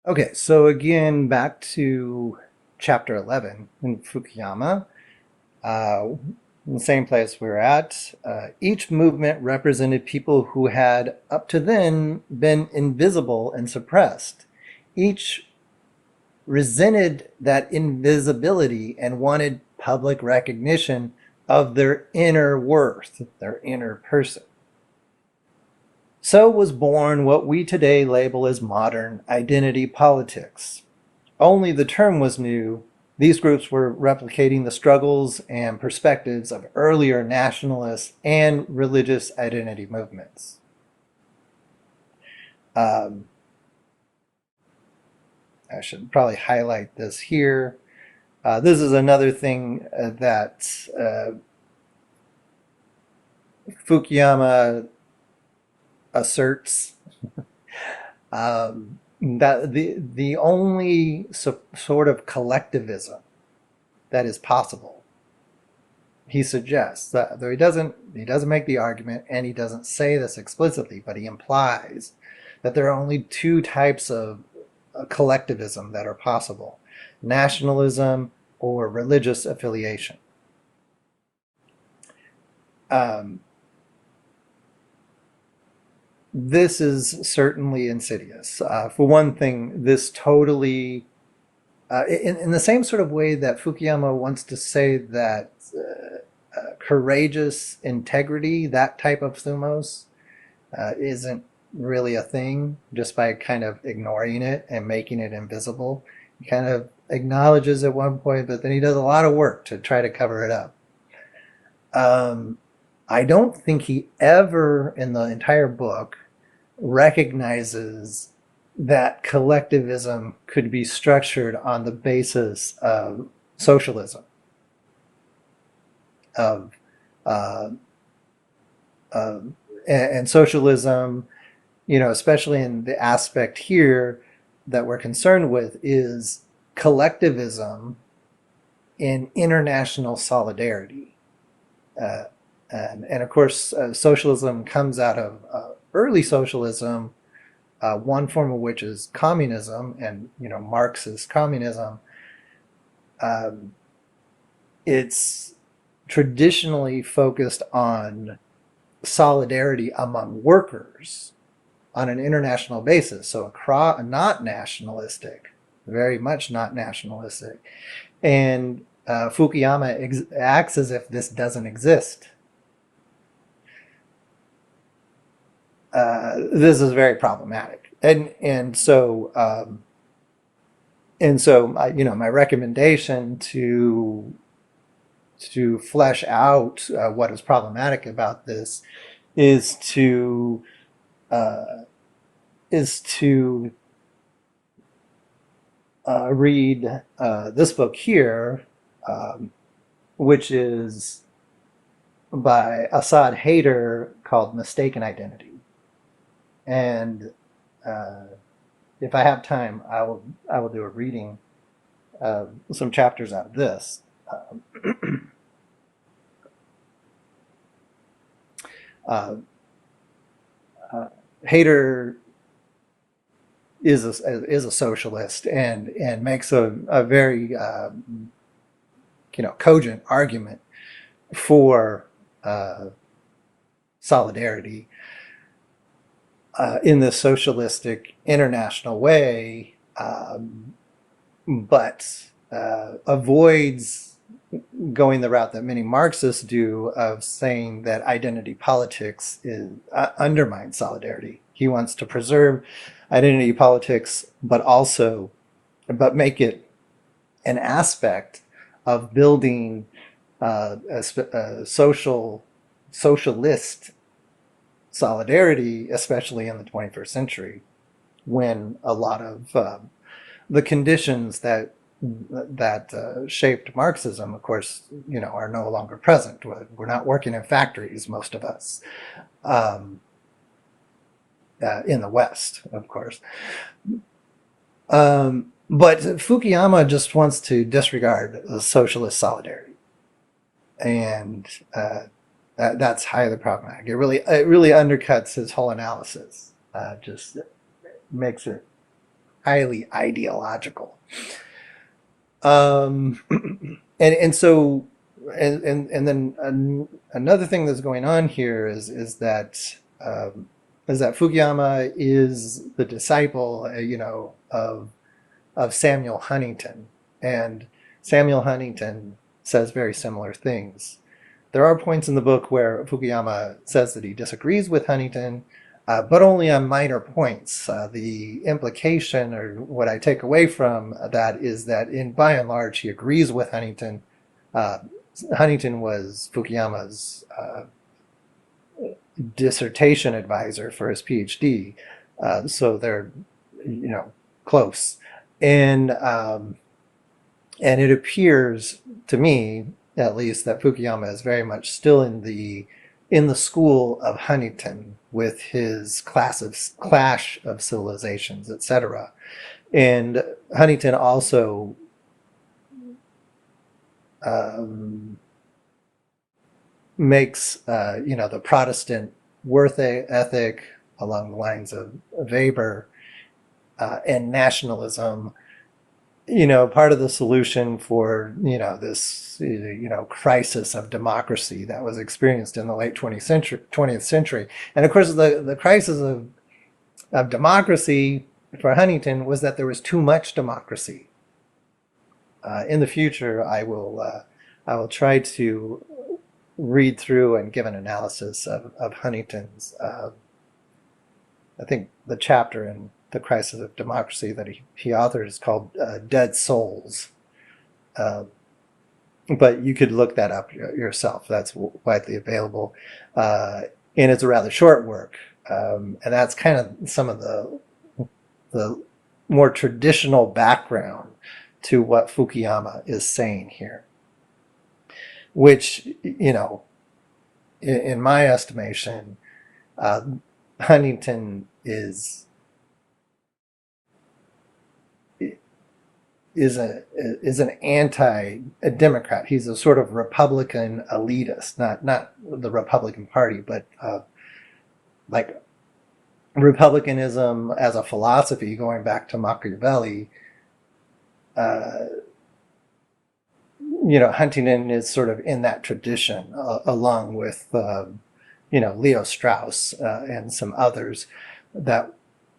Okay, so again, back to chapter 11 in Fukuyama, uh, in the same place we were at. Each movement represented people who had, up to then, been invisible and suppressed. Each resented that invisibility and wanted public recognition of their inner worth, their inner person. So was born what we today label as modern identity politics. Only the term was new. These groups were replicating the struggles and perspectives of earlier nationalist and religious identity movements. Um, I should probably highlight this here. This is another thing that Fukuyama asserts, that the only sort of collectivism that is possible, he suggests that, though he doesn't make the argument and he doesn't say this explicitly, but he implies that there are only two types of collectivism that are possible: nationalism or religious affiliation. This is certainly insidious. For one thing, this totally, in the same sort of way that Fukuyama wants to say that courageous integrity, that type of thumos, isn't really a thing, just by kind of ignoring it and making it invisible. He kind of acknowledges at one point, but then he does a lot of work to try to cover it up. I don't think he ever, in the entire book, recognizes that collectivism could be structured on the basis of socialism, of uh, and socialism, especially in the aspect here that we're concerned with, is collectivism in international solidarity. And of course, socialism comes out of early socialism, one form of which is communism, and Marx's communism. It's traditionally focused on solidarity among workers on an international basis, so not nationalistic, very much not nationalistic. And Fukuyama acts as if this doesn't exist. This is very problematic, and so my recommendation to flesh out what is problematic about this is to uh, read this book here, which is by Assad Haider, called Mistaken Identity. And if I have time, I will do a reading of some chapters out of this. Haider is a socialist and makes a very cogent argument for solidarity in this socialistic international way, but avoids going the route that many Marxists do of saying that identity politics undermines solidarity. He wants to preserve identity politics, but make it an aspect of building a socialist solidarity, especially in the 21st century, when a lot of the conditions that shaped Marxism, of course, are no longer present. We're not working in factories, most of us, in the West, of course. But Fukuyama just wants to disregard the socialist solidarity, and that's highly problematic. It really undercuts his whole analysis. Just makes it highly ideological. And so and then another thing that's going on here is that Fukuyama is the disciple, of Samuel Huntington, and Samuel Huntington says very similar things. There are points in the book where Fukuyama says that he disagrees with Huntington, but only on minor points. The implication, or what I take away from that, is that by and large he agrees with Huntington. Huntington was Fukuyama's dissertation advisor for his PhD, so they're close, and it appears to me, at least, that Fukuyama is very much still in the school of Huntington with his clash of civilizations, etc. And Huntington also makes the Protestant worth ethic along the lines of Weber and nationalism, part of the solution for this crisis of democracy that was experienced in the late 20th century. And of course, the crisis of democracy for Huntington was that there was too much democracy. In the future, I will try to read through and give an analysis of Huntington's, I think the chapter in The Crisis of Democracy that he authored is called Dead Souls. But you could look that up yourself. That's widely available. And it's a rather short work. And that's kind of some of the more traditional background to what Fukuyama is saying here, which, in my estimation, Huntington is an anti-democrat. He's a sort of Republican elitist, not the Republican Party, but like republicanism as a philosophy going back to Machiavelli. Huntington is sort of in that tradition, along with Leo Strauss and some others that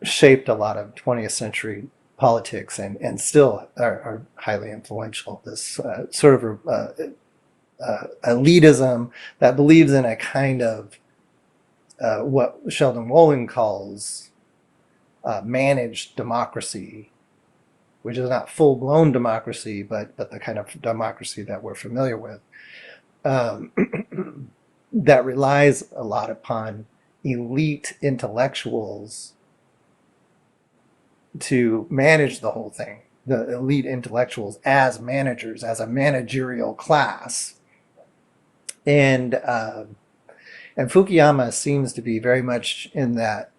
shaped a lot of 20th century politics and still are highly influential. This sort of elitism that believes in a kind of what Sheldon Wolin calls managed democracy, which is not full-blown democracy, but the kind of democracy that we're familiar with, that relies a lot upon elite intellectuals to manage the whole thing. The elite intellectuals as managers, as a managerial class. And Fukuyama seems to be very much in that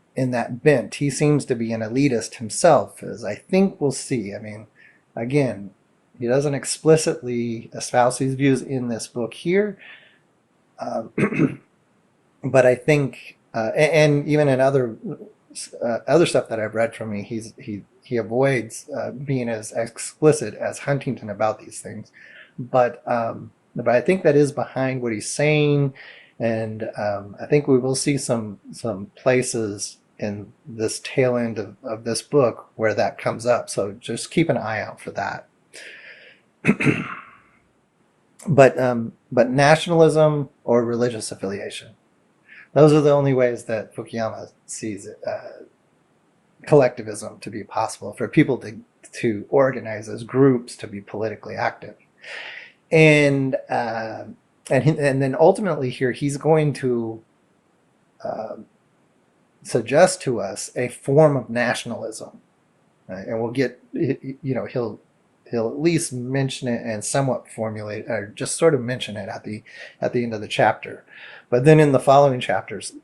bent. He seems to be an elitist himself, as I think we'll see. I mean, again, he doesn't explicitly espouse these views in this book here, but I think, and even in other stuff that I've read from him, he avoids being as explicit as Huntington about these things, but I think that is behind what he's saying, and I think we will see some places in this tail end of this book where that comes up. So just keep an eye out for that. But nationalism or religious affiliation, those are the only ways that Fukuyama sees collectivism to be possible, for people to organize as groups to be politically active. And then ultimately here he's going to suggest to us a form of nationalism, and we'll get, he'll at least mention it and somewhat formulate, or just sort of mention it at the end of the chapter. But then in the following chapters,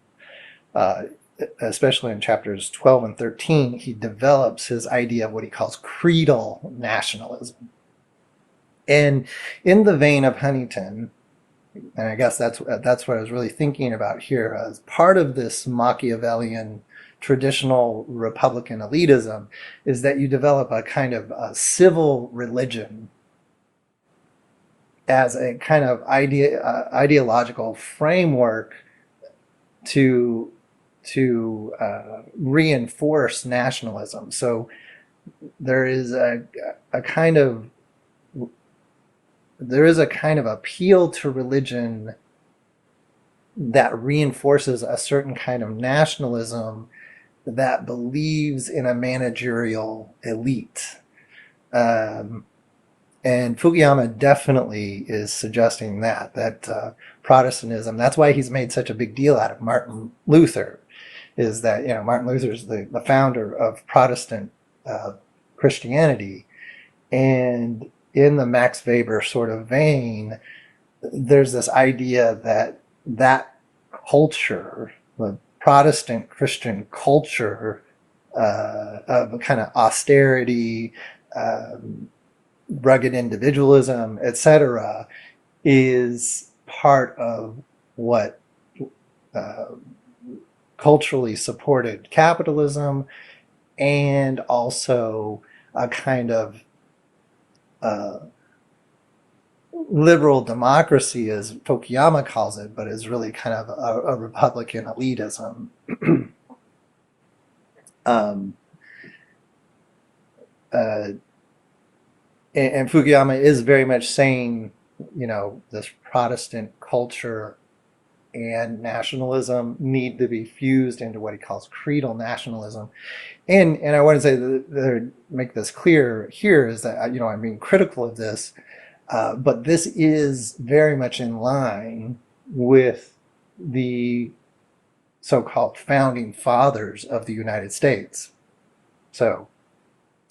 especially in chapters 12 and 13, he develops his idea of what he calls creedal nationalism. And in the vein of Huntington, and I guess that's what I was really thinking about here, as part of this Machiavellian traditional Republican elitism is that you develop a kind of a civil religion as a kind of ideological framework to reinforce nationalism. So there is a kind of appeal to religion that reinforces a certain kind of nationalism that believes in a managerial elite. And Fukuyama definitely is suggesting that Protestantism, that's why he's made such a big deal out of Martin Luther, is that, Martin Luther is the founder of Protestant Christianity. And in the Max Weber sort of vein, there's this idea that culture, the Protestant Christian culture of a kind of austerity, rugged individualism, etc., is part of what culturally supported capitalism, and also a kind of liberal democracy, as Fukuyama calls it, but is really kind of a Republican elitism. And Fukuyama is very much saying, this Protestant culture and nationalism need to be fused into what he calls creedal nationalism. And I want to say that make this clear here is that, I'm being critical of this, but this is very much in line with the so-called founding fathers of the United States. So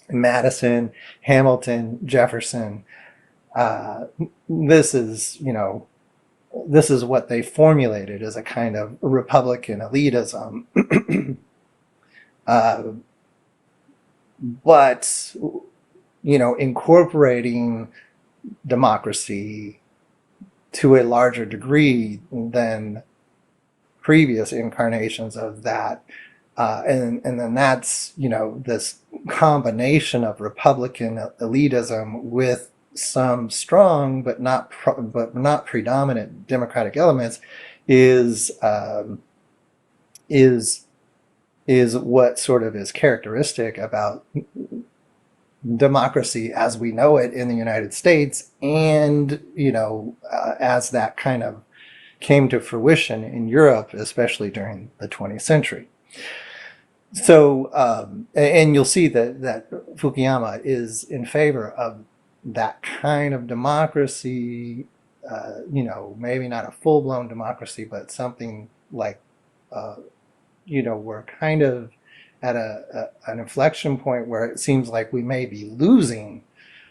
Madison, Hamilton, Jefferson, this is what they formulated as a kind of Republican elitism. But, incorporating democracy to a larger degree than previous incarnations of that. And then that's, this combination of Republican elitism with some strong but not predominant democratic elements is what sort of is characteristic about democracy as we know it in the United States, and as that kind of came to fruition in Europe, especially during the 20th century. So, and you'll see that Fukuyama is in favor of that kind of democracy, maybe not a full-blown democracy, but something like, we're kind of at an inflection point where it seems like we may be losing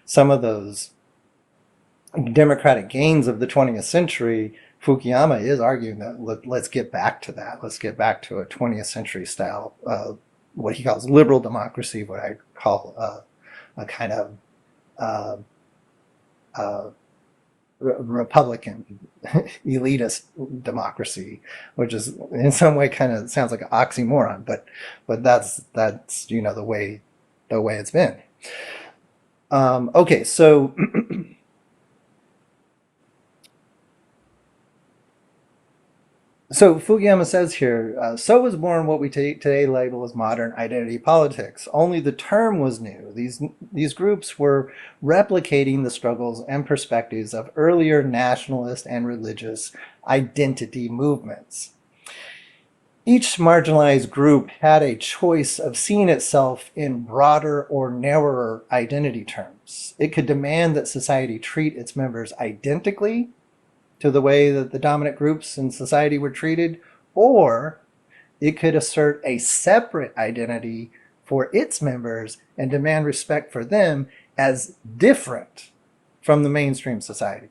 some of those democratic gains of the 20th century. Fukuyama is arguing that let's get back to that. Let's get back to a 20th century style, what he calls liberal democracy, what I call a kind of Republican elitist democracy, which is in some way kind of sounds like an oxymoron, but that's the way it's been. Okay, so So Fukuyama says here, so was born what we today label as modern identity politics. Only the term was new. These groups were replicating the struggles and perspectives of earlier nationalist and religious identity movements. Each marginalized group had a choice of seeing itself in broader or narrower identity terms. It could demand that society treat its members identically to the way that the dominant groups in society were treated, or it could assert a separate identity for its members and demand respect for them as different from the mainstream society.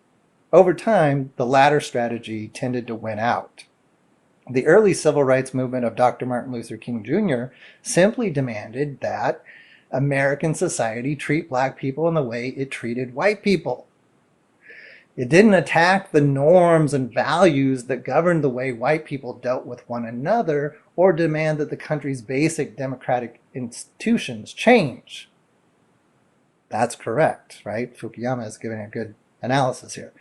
Over time, the latter strategy tended to win out. The early civil rights movement of Dr. Martin Luther King Jr. simply demanded that American society treat black people in the way it treated white people. It didn't attack the norms and values that governed the way white people dealt with one another or demand that the country's basic democratic institutions change. That's correct, right? Fukuyama is giving a good analysis here.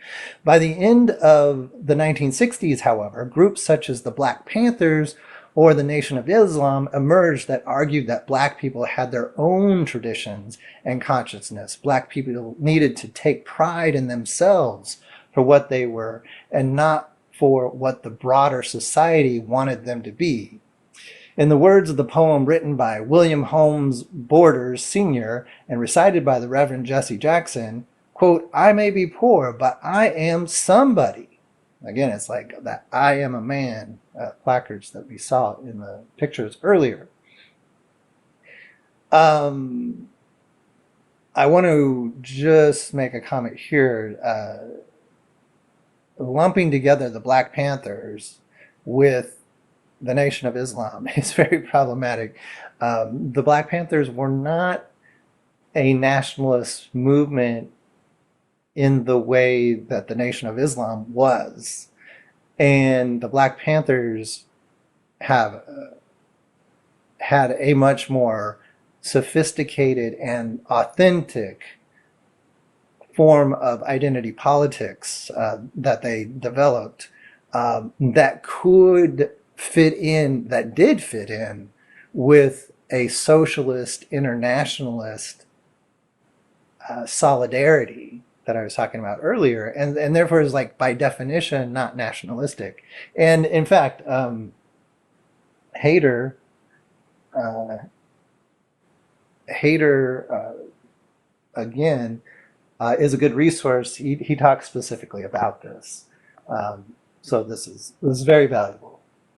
By the end of the 1960s, however, groups such as the Black Panthers or the Nation of Islam emerged that argued that Black people had their own traditions and consciousness. Black people needed to take pride in themselves for what they were and not for what the broader society wanted them to be. In the words of the poem written by William Holmes Borders Sr. and recited by the Reverend Jesse Jackson, quote, "I may be poor, but I am somebody." Again, it's like that "I am a man" placards that we saw in the pictures earlier. I want to just make a comment here. Lumping together the Black Panthers with the Nation of Islam is very problematic. The Black Panthers were not a nationalist movement in the way that the Nation of Islam was. And the Black Panthers have had a much more sophisticated and authentic form of identity politics that they developed that could fit in, that did fit in with a socialist internationalist solidarity that I was talking about earlier, and therefore is like by definition not nationalistic. And in fact, Hayter again is a good resource. He talks specifically about this, so this is very valuable.